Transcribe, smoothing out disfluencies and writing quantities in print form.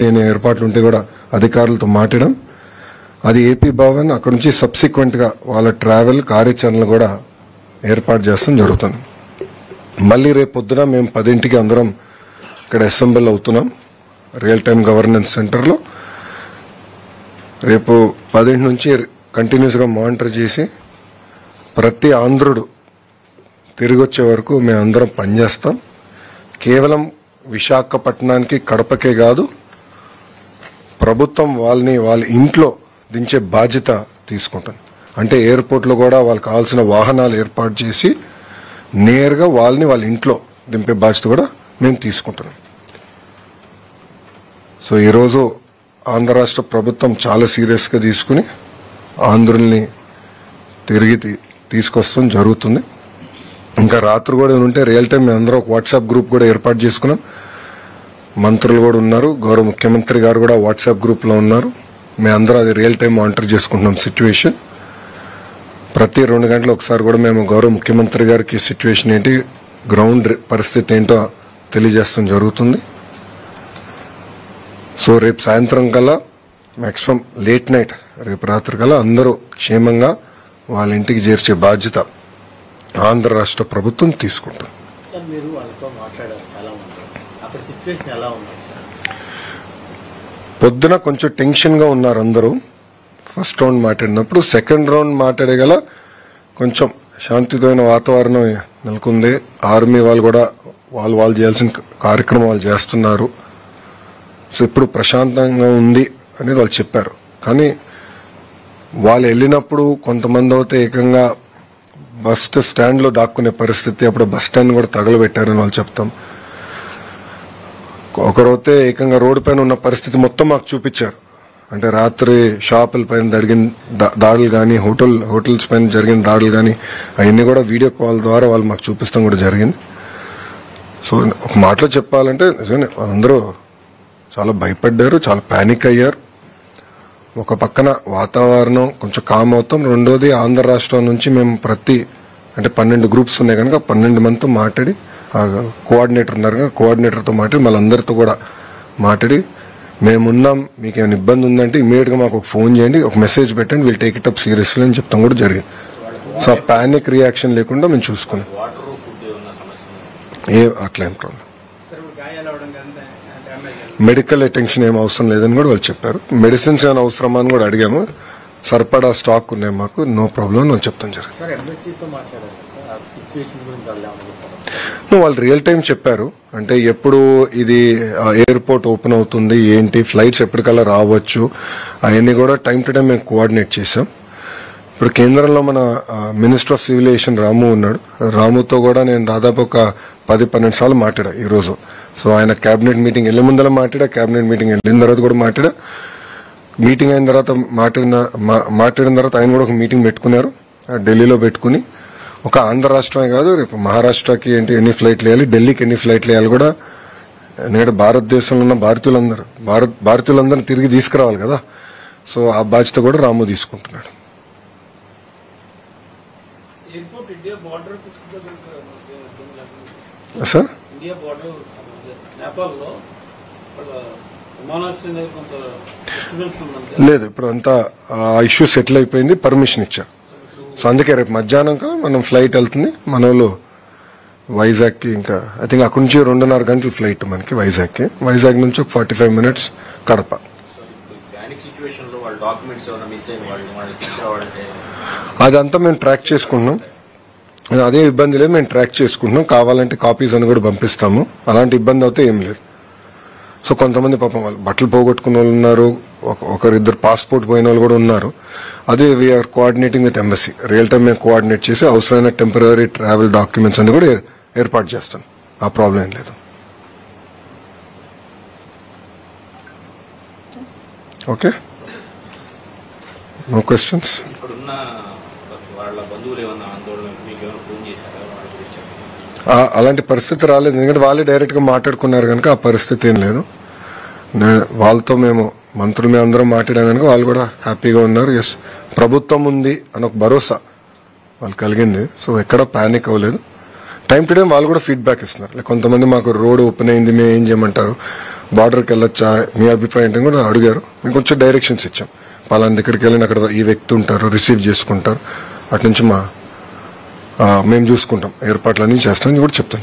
ఏర్పాట్లు ఉంటే కూడా అధికారులతో మాట్లాడడం, అది ఏపీ భవన్ అక్కడ నుంచి సబ్సిక్వెంట్ గా వాళ్ళ ట్రావెల్ కార్యాచరణలు కూడా ఏర్పాటు చేస్తాం జరుగుతుంది. మళ్ళీ రేపు పొద్దున మేము 10ంటికి అందరం ఇక్కడ అసెంబ్లీ అవుతున్నాం రియల్ టైమ్ గవర్నెన్స్ సెంటర్లో. రేపు 10 నుంచి కంటిన్యూస్ గా మానిటర్ చేసి ప్రతి ఆంధ్రుడు తిరిగి వచ్చే వరకు మేము అందరం పనిచేస్తాం. కేవలం విశాఖపట్నానికి కడపకే కాదు, ప్రభుత్వం వాళ్ళ ఇంట్లో దించే బాధ్యత తీసుకుంటాం. అంటే ఎయిర్పోర్ట్లో కూడా వాళ్ళకి కావాల్సిన వాహనాలు ఏర్పాటు చేసి నేరుగా వాళ్ళ ఇంట్లో దింపే బాధ్యత కూడా మేము తీసుకుంటున్నాం. సో ఈరోజు ఆంధ్ర రాష్ట్ర ప్రభుత్వం చాలా సీరియస్గా తీసుకుని ఆంధ్రుల్ని తిరిగి తీసుకొస్తాం జరుగుతుంది. ఇంకా రాత్రి కూడా ఉంటే రియల్ టైం మేము అందరం ఒక వాట్సాప్ గ్రూప్ కూడా ఏర్పాటు చేసుకున్నాం. మంత్రులు కూడా ఉన్నారు, గౌరవ ముఖ్యమంత్రి గారు కూడా వాట్సాప్ గ్రూప్లో ఉన్నారు. మేము అందరూ అది రియల్ టైం మానిటర్ చేసుకుంటున్నాం సిచ్యువేషన్. ప్రతి 2 గంటలు ఒకసారి కూడా మేము గౌరవ ముఖ్యమంత్రి గారికి సిచ్యువేషన్ ఏంటి, గ్రౌండ్ పరిస్థితి ఏంటో తెలియజేస్తాం జరుగుతుంది. సో రేపు సాయంత్రం కల్లా మాక్సిమం లేట్ నైట్ రేపు రాత్రి కల్లా అందరూ క్షేమంగా వాళ్ళ ఇంటికి చేర్చే బాధ్యత ఆంధ్ర రాష్ట్ర ప్రభుత్వం తీసుకుంటాం. పొద్దున కొంచెం టెన్షన్ గా ఉన్నారు అందరూ ఫస్ట్ రౌండ్ మాట్లాడినప్పుడు. సెకండ్ రౌండ్ మాట్లాడగల కొంచెం శాంతియుతమైన వాతావరణం నెలకొంది. ఆర్మీ వాళ్ళు కూడా వాళ్ళు చేయాల్సిన కార్యక్రమాలు చేస్తున్నారు. సో ఇప్పుడు ప్రశాంతంగా ఉంది అనేది వాళ్ళు చెప్పారు. కానీ వాళ్ళు వెళ్ళినప్పుడు కొంతమంది అయితే ఏకంగా బస్ స్టాండ్ లో దాక్కునే పరిస్థితి, అప్పుడు బస్ స్టాండ్ కూడా తగలబెట్టారని వాళ్ళు చెప్తాం. ఒకరైతే ఏకంగా రోడ్డు పైన ఉన్న పరిస్థితి మొత్తం మాకు చూపించారు. అంటే రాత్రి షాపుల పైన జరిగిన దాడులు కానీ, హోటల్స్ పైన జరిగిన దాడులు కానీ అవన్నీ కూడా వీడియో కాల్ ద్వారా వాళ్ళు మాకు చూపిస్తాం కూడా జరిగింది. సో ఒక మాటలో చెప్పాలంటే నిజంగా అందరూ చాలా భయపడ్డారు, చాలా పానిక్ అయ్యారు. ఒక పక్కన వాతావరణం కొంచెం కామ్ అవుతాం, రెండోది ఆంధ్ర రాష్ట్రం నుంచి మేము అంటే 12 గ్రూప్స్ ఉన్నాయి కనుక 12 మందితో మాట్లాడి, కోఆర్డినేటర్ ఉన్నారు కదా, కోఆర్డినేటర్తో మాట్లాడి మళ్ళీ అందరితో కూడా మాట్లాడి మేమున్నాం, మీకు ఏమైనా ఇబ్బంది ఉందంటే ఇమీడియట్ గా మాకు ఒక ఫోన్ చేయండి, ఒక మెసేజ్ పెట్టండి, we'll take it up seriously అని చెప్తాం కూడా జరిగింది. సో ఆ పానిక్ రియాక్షన్ లేకుండా మేము చూసుకున్నాం. అట్లా ఏం ప్రాబ్లం, మెడికల్ అటెన్షన్ ఏం అవసరం లేదని కూడా వాళ్ళు చెప్పారు. మెడిసిన్స్ ఏమైనా అవసరమా అని కూడా అడిగాము. సరిపడా స్టాక్ ఉన్నాయి మాకు, నో ప్రాబ్లం అని చెప్తాం జరిగింది. వాళ్ళు రియల్ టైం చెప్పారు. అంటే ఎప్పుడు ఇది ఎయిర్పోర్ట్ ఓపెన్ అవుతుంది ఏంటి, ఫ్లైట్స్ ఎప్పటికల్లా రావచ్చు, అవన్నీ కూడా టైం టు టైం మేము కోఆర్డినేట్ చేసాం. ఇప్పుడు కేంద్రంలో మన మినిస్టర్ ఆఫ్ సివిల్ ఏవియేషన్ రాము ఉన్నాడు. రాముతో కూడా నేను దాదాపు ఒక 10-12 సార్లు మాట్లాడా ఈరోజు. సో ఆయన కేబినెట్ మీటింగ్ వెళ్లే ముందర మాట్లాడా, కేబినెట్ మీటింగ్ వెళ్ళిన తర్వాత కూడా మాట్లాడా. మీటింగ్ అయిన తర్వాత మాట్లాడిన తర్వాత ఆయన కూడా ఒక మీటింగ్ పెట్టుకున్నారు ఢిల్లీలో. పెట్టుకుని ఒక ఆంధ్ర రాష్ట్రమే కాదు, రేపు మహారాష్ట్రకి ఎన్ని ఫ్లైట్లు వేయాలి, ఢిల్లీకి ఎన్ని ఫ్లైట్లు వేయాలి కూడా, ఎందుకంటే భారతదేశంలో ఉన్న భారతీయులందరూ తిరిగి తీసుకురావాలి కదా. సో ఆ బాధ్యత కూడా రాము తీసుకుంటున్నాడు. సార్ లేదు, ఇప్పుడు అంతా ఇష్యూ సెటిల్ అయిపోయింది, పర్మిషన్ ఇచ్చారు. సో అందుకే రేపు మధ్యాహ్నం కదా మనం ఫ్లైట్ వెళ్తుంది మన వాళ్ళు వైజాగ్ కి. ఇంకా ఐ థింక్ అక్కడి నుంచి 2.5 గంటల ఫ్లైట్ మనకి వైజాగ్ కి. వైజాగ్ నుంచి ఒక 45 మినిట్స్ కడప. అదంతా మేము ట్రాక్ చేసుకుంటున్నాం, అదే ఇబ్బంది లేదు, మేము ట్రాక్ చేసుకుంటున్నాం. కావాలంటే కాపీస్ అని కూడా పంపిస్తాము, అలాంటి ఇబ్బంది అయితే ఏం లేదు. సో కొంతమంది పాపం వాళ్ళు బట్టలు పోగొట్టుకున్న వాళ్ళు ఉన్నారు, ఒకరిద్దరు పాస్పోర్ట్ పోయిన వాళ్ళు కూడా ఉన్నారు. అదే we are coordinating with embassy, real time మేము కోఆర్డినేట్ చేసి అవసరమైన టెంపరరీ ట్రావెల్ డాక్యుమెంట్స్ అన్ని కూడా ఏర్పాటు చేస్తాం. ఆ ప్రాబ్లం ఏం లేదు. Okay, no questions. అలాంటి పరిస్థితి రాలేదు, ఎందుకంటే వాళ్ళే డైరెక్ట్ గా మాట్లాడుకున్నారు కనుక ఆ పరిస్థితి ఏం లేదు. వాళ్ళతో మేము మంత్రులు మేము అందరం మాట్లాడాం కనుక వాళ్ళు కూడా హ్యాపీగా ఉన్నారు. ఎస్, ప్రభుత్వం ఉంది అని ఒక భరోసా వాళ్ళు కలిగింది. సో ఎక్కడ పానిక్ అవ్వలేదు. టైం టు టైం వాళ్ళు కూడా ఫీడ్బ్యాక్ ఇస్తున్నారు. కొంతమంది మాకు రోడ్ ఓపెన్ అయింది, మేము ఏం చేయమంటారు, బార్డర్కి వెళ్ళొచ్చా మీ అభిప్రాయం ఏంటని కూడా అడిగారు. మేము కొంచెం డైరెక్షన్స్ ఇచ్చాం. పలానా దగ్గరికి వెళ్ళిన అక్కడ ఈ వ్యక్తి ఉంటారు, రిసీవ్ చేసుకుంటారు, అటు నుంచి మేము చూసుకుంటాం, ఏర్పాట్లన్నీ చేస్తామని కూడా చెప్తాం.